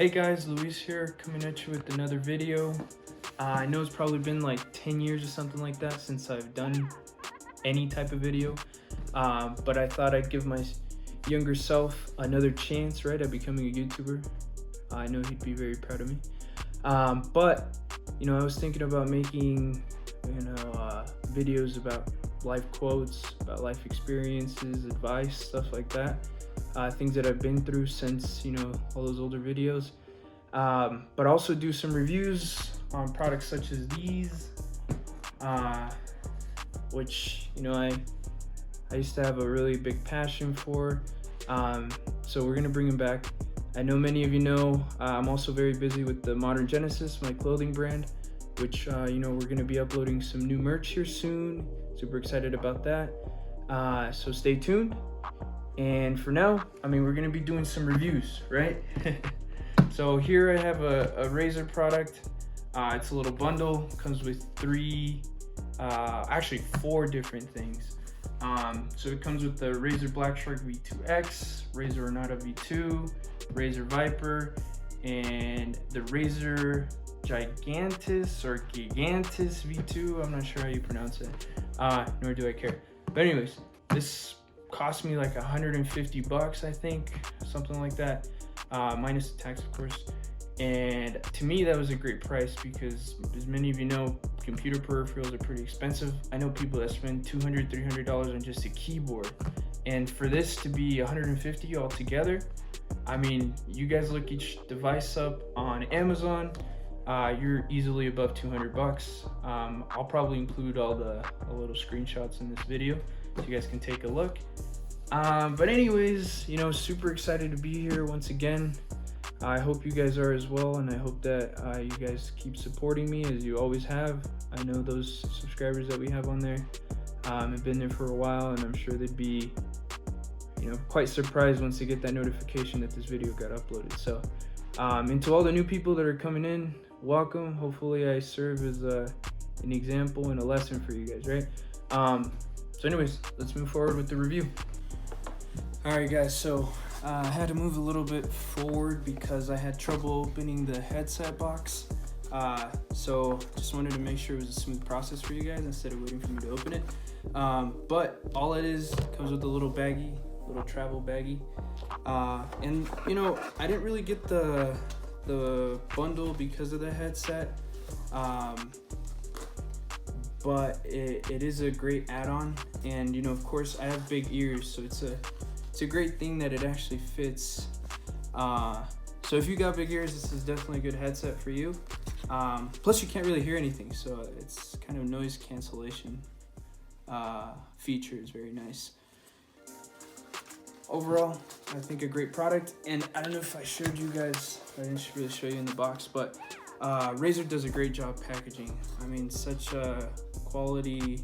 Hey guys, Luis here, coming at you with another video. I know it's probably been like 10 years or something like that since I've done any type of video, but I thought I'd give my younger self another chance, right, at becoming a YouTuber. I know he'd be very proud of me. But I was thinking about making, videos about life quotes, about life experiences, advice, stuff like that. Things that I've been through since, all those older videos. But also do some reviews on products such as these, which, I used to have a really big passion for. So we're going to bring them back. I know many of you know, I'm also very busy with the Modern Genesis, my clothing brand, which, we're going to be uploading some new merch here soon. Super excited about that. So stay tuned. And for now, we're going to be doing some reviews, right? So here I have a Razor product. It's a little bundle, comes with actually four different things. So it comes with the Razor Black Shark V2X, Razor Renata V2, Razor Viper, and the Razor Gigantus V2. I'm not sure how you pronounce it, nor do I care. But anyways, this cost me like $150, I think, something like that, minus the tax, of course. And to me, that was a great price because, as many of you know, computer peripherals are pretty expensive. I know people that spend $200, $300 on just a keyboard, and for this to be $150 altogether, you guys look each device up on Amazon, you're easily above $200. I'll probably include all the little screenshots in this video so you guys can take a look. But anyways, super excited to be here once again. I hope you guys are as well, and I hope that you guys keep supporting me as you always have. I know those subscribers that we have on there have been there for a while, and I'm sure they'd be quite surprised once they get that notification that this video got uploaded. So and to all the new people that are coming in, welcome. Hopefully I serve as an example and a lesson for you guys, right? So anyways, let's move forward with the review. Alright guys, so I had to move a little bit forward because I had trouble opening the headset box. So just wanted to make sure it was a smooth process for you guys instead of waiting for me to open it. But all it is, comes with a little baggie, little travel baggie. And I didn't really get the bundle because of the headset. But it is a great add-on, and of course I have big ears, so it's a great thing that it actually fits. So if you got big ears, this is definitely a good headset for you. Plus you can't really hear anything, so it's kind of noise cancellation feature is very nice. Overall, I think a great product, and I don't know if I showed you guys, I didn't really show you in the box, but Razor does a great job packaging. Such a quality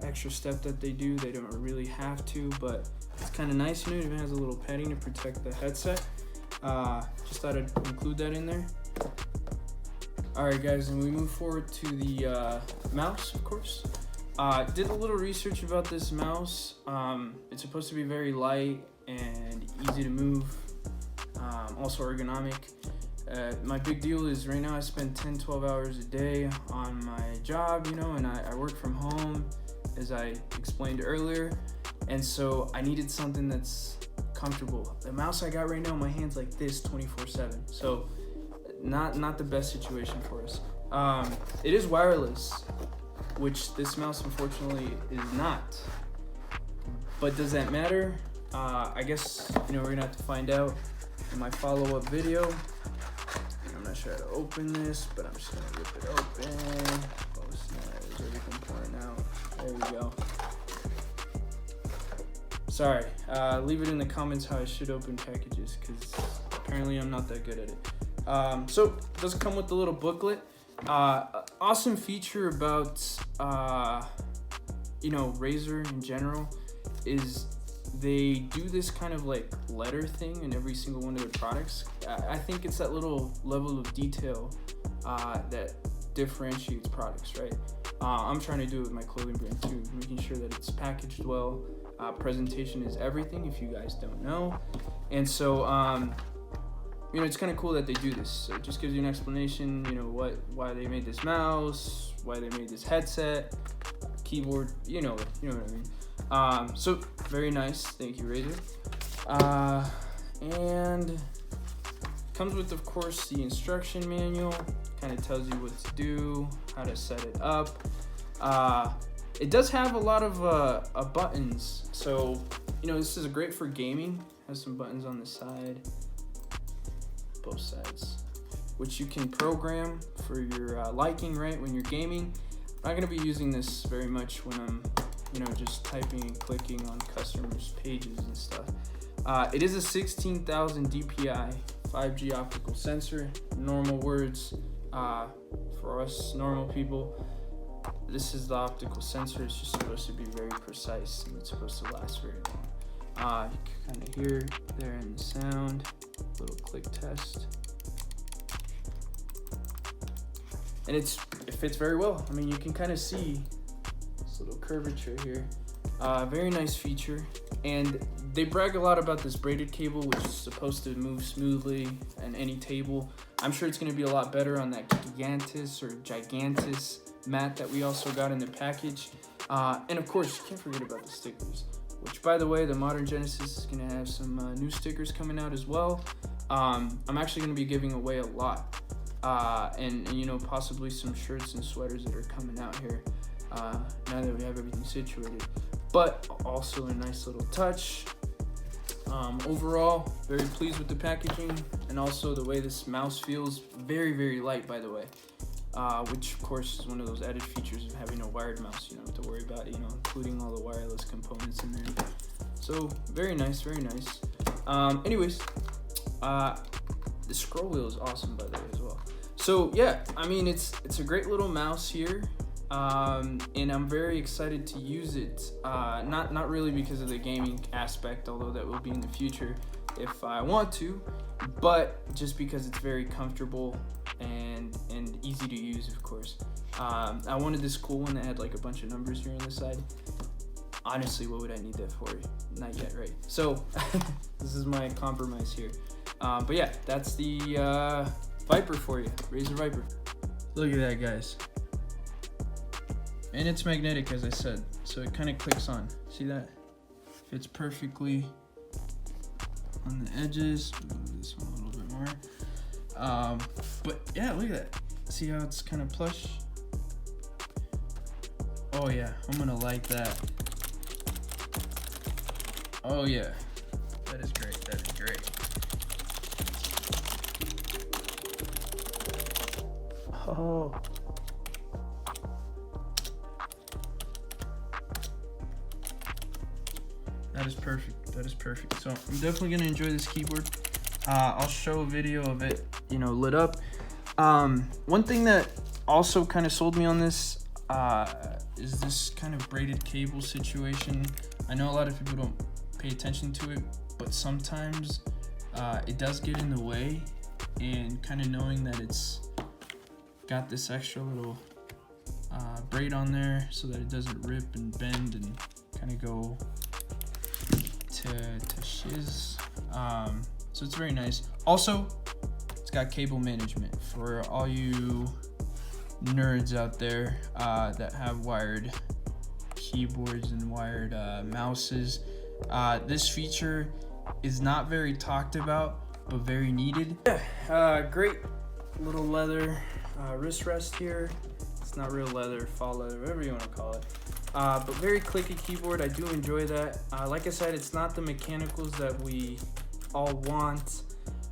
extra step that they do. They don't really have to, but it's kind of nice. It even has a little padding to protect the headset. Just thought I'd include that in there. Alright guys, and we move forward to the mouse, of course. Did a little research about this mouse. It's supposed to be very light and easy to move, also ergonomic. My big deal is right now I spend 10-12 hours a day on my job, and I work from home, as I explained earlier, and so I needed something that's comfortable. The mouse I got right now, my hand's like this 24/7, so not the best situation for us. It is wireless, which this mouse unfortunately is not, but does that matter? I guess we're gonna have to find out in my follow-up video. I'm not sure how to open this, but I'm just gonna rip it open. Oh snap, there's everything pouring out. There we go. Sorry, leave it in the comments how I should open packages, because apparently I'm not that good at it. So it does come with a little booklet. Awesome feature about Razor in general is they do this kind of like letter thing in every single one of their products. I think it's that little level of detail that differentiates products, right? I'm trying to do it with my clothing brand too, making sure that it's packaged well. Presentation is everything, if you guys don't know. And so you know, it's kind of cool that they do this. So it just gives you an explanation, you know, why they made this mouse, why they made this headset, keyboard, you know what I mean. So very nice, thank you, Razer. And comes with, of course, the instruction manual. Kind of tells you what to do, how to set it up. It does have a lot of buttons, so you know, this is great for gaming. Has some buttons on the side, both sides, which you can program for your liking, right, when you're gaming. I'm not gonna be using this very much when I'm, you know, just typing and clicking on customers' pages and stuff. It is a 16,000 DPI 5G optical sensor. Normal words, for us normal people, this is the optical sensor. It's just supposed to be very precise, and it's supposed to last very long. You can kind of hear there in the sound. Little click test. And it fits very well. I mean, you can kind of see this little curvature here. Very nice feature. And they brag a lot about this braided cable, which is supposed to move smoothly on any table. I'm sure it's going to be a lot better on that Gigantus mat that we also got in the package. And of course, you can't forget about the stickers, which, by the way, the Modern Genesis is going to have some new stickers coming out as well. I'm actually going to be giving away a lot. And you know, possibly some shirts and sweaters that are coming out here now that we have everything situated. But also a nice little touch. Overall, very pleased with the packaging, and also the way this mouse feels. Very, very light, by the way, which of course is one of those added features of having a wired mouse. You don't have to worry about, you know, including all the wireless components in there. So very nice, very nice. Anyways, the scroll wheel is awesome, by the way, as well. So yeah, I mean, it's a great little mouse here. And I'm very excited to use it, not really because of the gaming aspect, although that will be in the future if I want to, but just because it's very comfortable and easy to use, of course. I wanted this cool one that had like a bunch of numbers here on the side. Honestly, what would I need that for? Not yet, right? So this is my compromise here. But yeah, that's the Viper for you, Razer Viper. Look at that, guys. And it's magnetic, as I said, so it kind of clicks on. See that? Fits perfectly on the edges. Move this one a little bit more. But yeah, look at that. See how it's kind of plush? Oh yeah, I'm gonna like that. Oh yeah, that is great. That is great. Oh. That is perfect. That is perfect. So I'm definitely gonna enjoy this keyboard. I'll show a video of it, you know, lit up. One thing that also kind of sold me on this is this kind of braided cable situation. I know a lot of people don't pay attention to it, but sometimes it does get in the way, and kind of knowing that it's got this extra little braid on there so that it doesn't rip and bend and kind of go to shiz. So it's very nice. Also, it's got cable management for all you nerds out there that have wired keyboards and wired mouses. This feature is not very talked about, but very needed. Yeah, great little leather wrist rest here. It's not real leather, fall leather, whatever you want to call it. But very clicky keyboard. I do enjoy that. Like I said, it's not the mechanicals that we all want,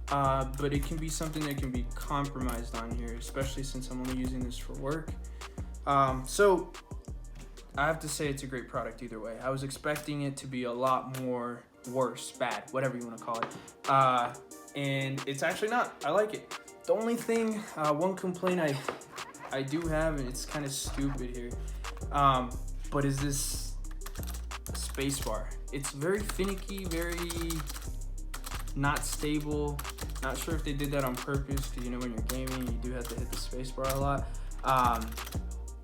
but it can be something that can be compromised on here, especially since I'm only using this for work. So I have to say it's a great product either way. I was expecting it to be a lot more worse, bad, whatever you want to call it. And it's actually not. I like it. The only thing, one complaint I do have, and it's kind of stupid here, but is this spacebar. It's very finicky, very not stable. Not sure if they did that on purpose, because you know when you're gaming, you do have to hit the spacebar a lot.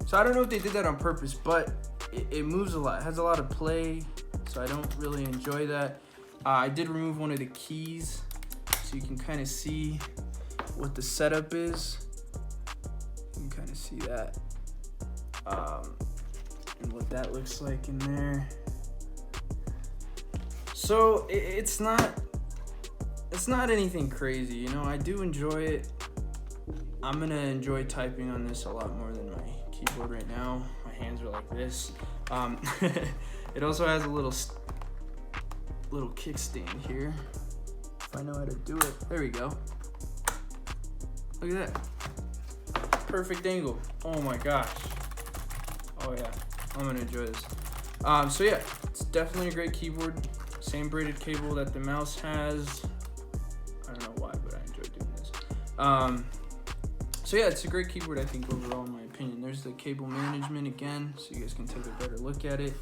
So I don't know if they did that on purpose, but it moves a lot. It has a lot of play, so I don't really enjoy that. I did remove one of the keys, so so you can kind of see what the setup is. You can kind of see that, and what that looks like in there. So it's not anything crazy, you know. I do enjoy it. I'm gonna enjoy typing on this a lot more than my keyboard right now. My hands are like this. It also has a little kickstand here. If I know how to do it. There we go. Look at that. Perfect angle. Oh my gosh. Oh yeah. I'm gonna enjoy this. So yeah, it's definitely a great keyboard. Same braided cable that the mouse has. I don't know why, but I enjoy doing this. So yeah, it's a great keyboard, I think, overall, in my opinion. There's the cable management again, so you guys can take a better look at it.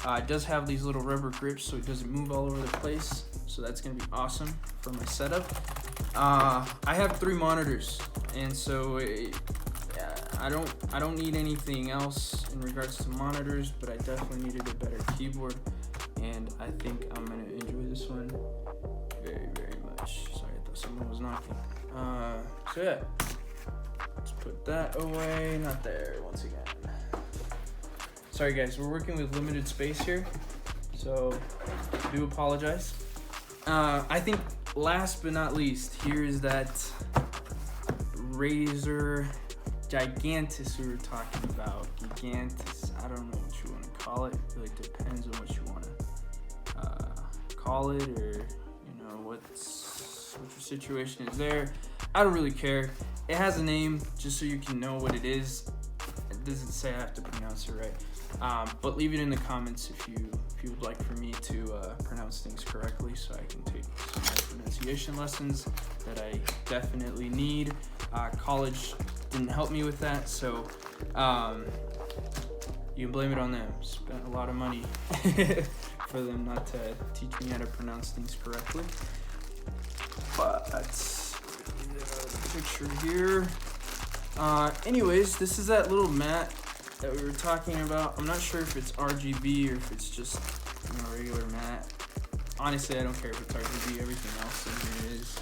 It does have these little rubber grips, so it doesn't move all over the place. So that's gonna be awesome for my setup. I have 3 monitors, and so I don't need anything else in regards to monitors, but I definitely needed a better keyboard, and I think I'm gonna enjoy this one very, very much. Sorry, I thought someone was knocking. So yeah, let's put that away. Not there once again. Sorry guys, we're working with limited space here, so I do apologize. I think last but not least, here is that Razer Gigantus we were talking about. Gigantus, I don't know what you want to call it. It really depends on what you want to call it, or you know what your situation is there. I don't really care. It has a name, just so you can know what it is. It doesn't say I have to pronounce it right, but leave it in the comments if you would like for me to pronounce things correctly, so I can take some more pronunciation lessons that I definitely need. College didn't help me with that, so you can blame it on them. Spent a lot of money for them not to teach me how to pronounce things correctly. But picture here. Anyways, this is that little mat that we were talking about. I'm not sure if it's RGB or if it's just, you know, regular mat. Honestly, I don't care if it's RGB. Everything else in here is.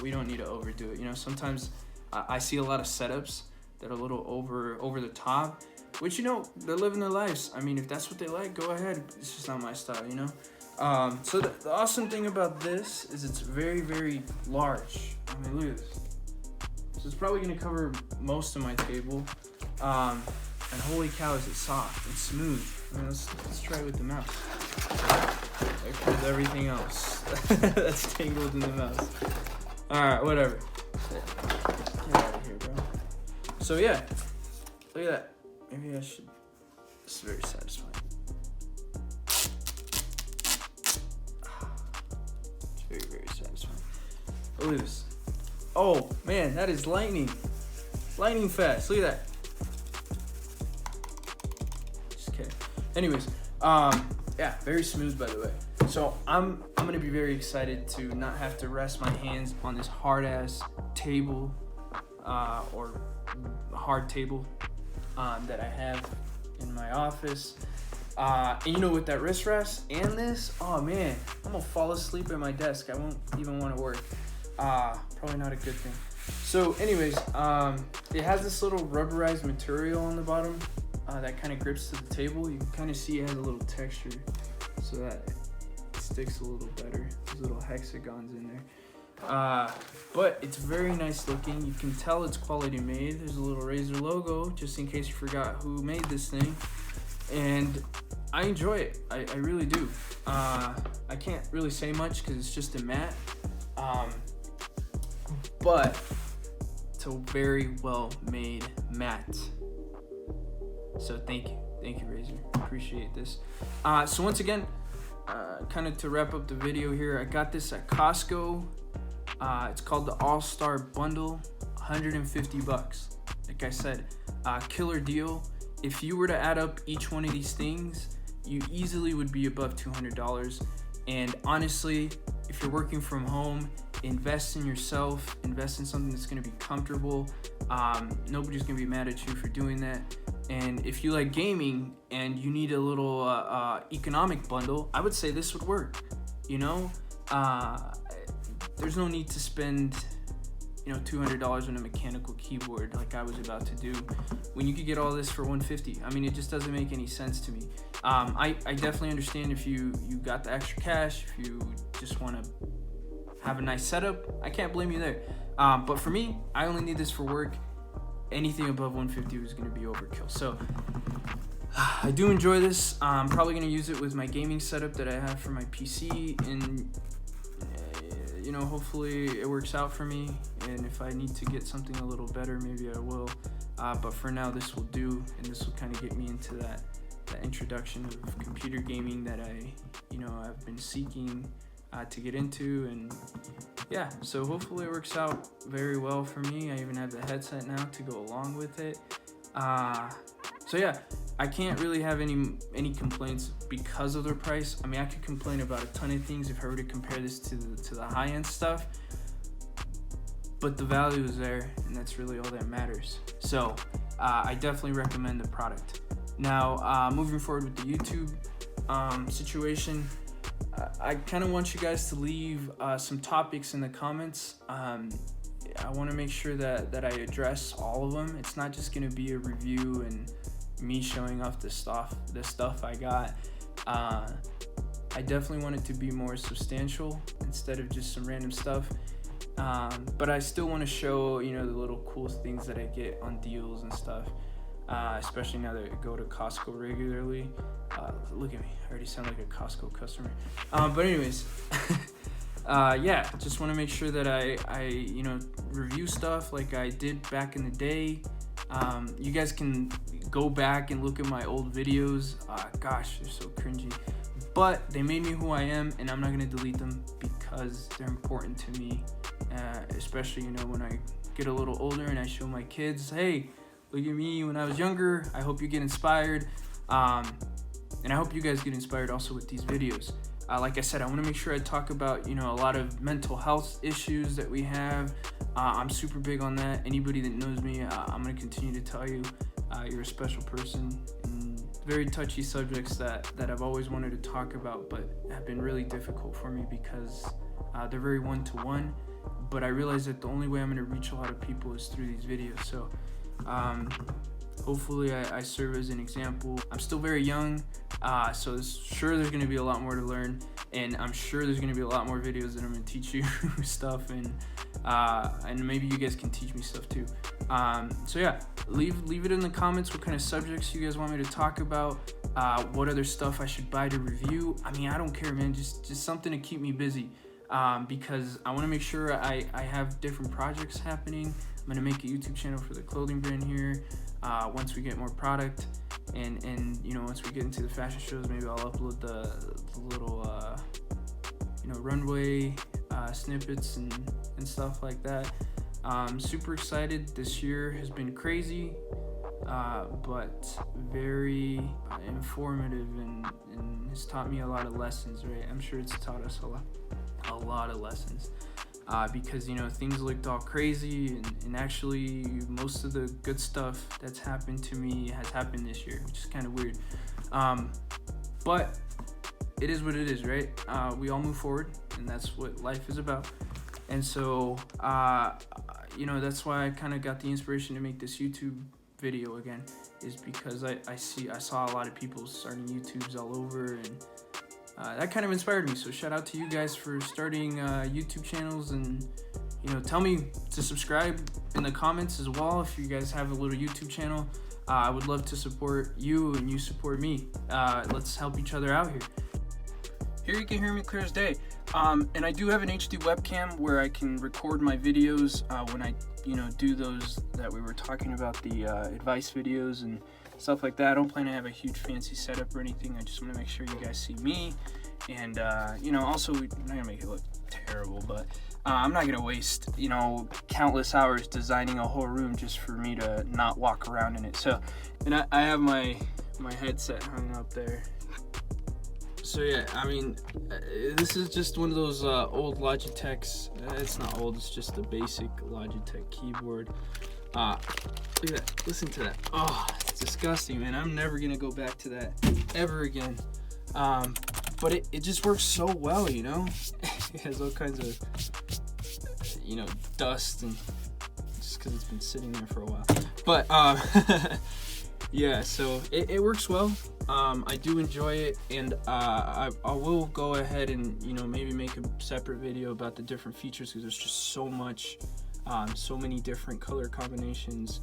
We don't need to overdo it. You know, sometimes I see a lot of setups that are a little over the top, which, you know, they're living their lives. I mean, if that's what they like, go ahead. It's just not my style, you know. So the awesome thing about this is it's very, very large. I mean, look at this. So it's probably gonna cover most of my table. And holy cow, is it soft and smooth. I mean, let's try it with the mouse. There comes everything else that's tangled in the mouse. All right, whatever. Get out of here, bro. So yeah, look at that. Maybe I should. This is very satisfying. It's very, very satisfying. Look at this. Oh man, that is lightning. Lightning fast. Look at that. Just kidding. Anyways, yeah, very smooth, by the way. So I'm gonna be very excited to not have to rest my hands on this hard ass table, or hard table that I have in my office. And you know, with that wrist rest and this, oh man, I'm gonna fall asleep at my desk. I won't even want to work. Probably not a good thing. So anyways, it has this little rubberized material on the bottom that kind of grips to the table. You can kind of see it has a little texture so that it sticks a little better. There's little hexagons in there. But it's very nice looking. You can tell it's quality made. There's a little Razer logo, just in case you forgot who made this thing. And I enjoy it. I really do. I can't really say much because it's just a mat. But it's a very well made mat. So thank you, Razer. Appreciate this. So once again, kind of to wrap up the video here, I got this at Costco. It's called the All-Star Bundle, $150. Like I said, killer deal. If you were to add up each one of these things, you easily would be above $200. And honestly, if you're working from home, invest in yourself, invest in something that's gonna be comfortable. Nobody's gonna be mad at you for doing that. And if you like gaming and you need a little economic bundle, I would say this would work. You know, there's no need to spend, you know, $200 on a mechanical keyboard like I was about to do when you could get all this for $150. I mean, it just doesn't make any sense to me. I definitely understand if you got the extra cash, if you just want to have a nice setup, I can't blame you there. But for me, I only need this for work. Anything above $150 was going to be overkill. So I do enjoy this. I'm probably going to use it with my gaming setup that I have for my PC, and you know, hopefully it works out for me, and if I need to get something a little better, maybe I will. But for now, this will do, and this will kind of get me into that introduction of computer gaming that I've been seeking to get into. And yeah, so hopefully it works out very well for me. I even have the headset now to go along with it. So yeah, I can't really have any complaints because of the price. I mean, I could complain about a ton of things if I were to compare this to the high-end stuff, but the value is there, and that's really all that matters. So I definitely recommend the product. Now, moving forward with the YouTube situation, I kind of want you guys to leave some topics in the comments. I want to make sure that I address all of them. It's not just going to be a review and me showing off the stuff I got. I definitely want it to be more substantial instead of just some random stuff. But I still want to show, you know, the little cool things that I get on deals and stuff. Especially now that I go to Costco regularly. Look at me, I already sound like a Costco customer. But anyways, yeah, just want to make sure that I you know, review stuff like I did back in the day. You guys can go back and look at my old videos. Gosh, they're so cringy, but they made me who I am, and I'm not gonna delete them because they're important to me. Especially, you know, when I get a little older and I show my kids, hey, look at me when I was younger. I hope you get inspired, and I hope you guys get inspired also with these videos. Like I said, I want to make sure I talk about, you know, a lot of mental health issues that we have. I'm super big on that. Anybody that knows me, I'm going to continue to tell you, you're a special person. And very touchy subjects that I've always wanted to talk about, but have been really difficult for me because they're very one-to-one. But I realize that the only way I'm going to reach a lot of people is through these videos. So hopefully I serve as an example. I'm still very young, so sure there's going to be a lot more to learn, and I'm sure there's going to be a lot more videos that I'm going to teach you stuff, and maybe you guys can teach me stuff too. So yeah, leave it in the comments what kind of subjects you guys want me to talk about, what other stuff I should buy to review. I mean, I don't care, man, just something to keep me busy, because I want to make sure I have different projects happening. I'm gonna make a YouTube channel for the clothing brand here. Once we get more product, and you know, once we get into the fashion shows, maybe I'll upload the little you know, runway snippets and stuff like that. Super excited. This year has been crazy, but very informative, and has taught me a lot of lessons, right? I'm sure it's taught us a lot of lessons. Because, you know, things looked all crazy, and actually most of the good stuff that's happened to me has happened this year, which is kind of weird. But it is what it is, right? We all move forward, and that's what life is about. And so, you know, that's why I kind of got the inspiration to make this YouTube video again, is because I saw a lot of people starting YouTubes all over, and that kind of inspired me. So shout out to you guys for starting YouTube channels, and you know, tell me to subscribe in the comments as well if you guys have a little YouTube channel. I would love to support you, and you support me. Let's help each other out here. Here you can hear me clear as day. And I do have an HD webcam where I can record my videos when I, you know, do those that we were talking about, the advice videos and stuff like that. I don't plan to have a huge fancy setup or anything. I just want to make sure you guys see me, and you know, also I'm not gonna make it look terrible, but I'm not gonna waste, you know, countless hours designing a whole room just for me to not walk around in it. So, and I have my headset hung up there. So yeah, I mean, this is just one of those old Logitechs. It's not old, it's just a basic Logitech keyboard. Look at that, listen to that. Oh, it's disgusting, man. I'm never gonna go back to that ever again. But it just works so well, you know? It has all kinds of you know, dust, and just because it's been sitting there for a while. But yeah, so it works well. I do enjoy it, and I will go ahead and, you know, maybe make a separate video about the different features, because there's just so much, so many different color combinations.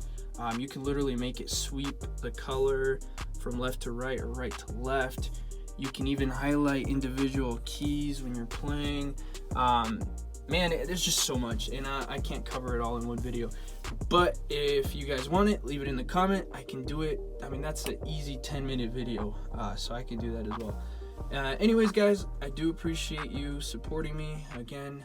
You can literally make it sweep the color from left to right or right to left. You can even highlight individual keys when you're playing. Man, there's just so much, and I can't cover it all in one video. But if you guys want it, leave it in the comment. I can do it. I mean, that's an easy 10-minute video, so I can do that as well. Anyways, guys, I do appreciate you supporting me. Again,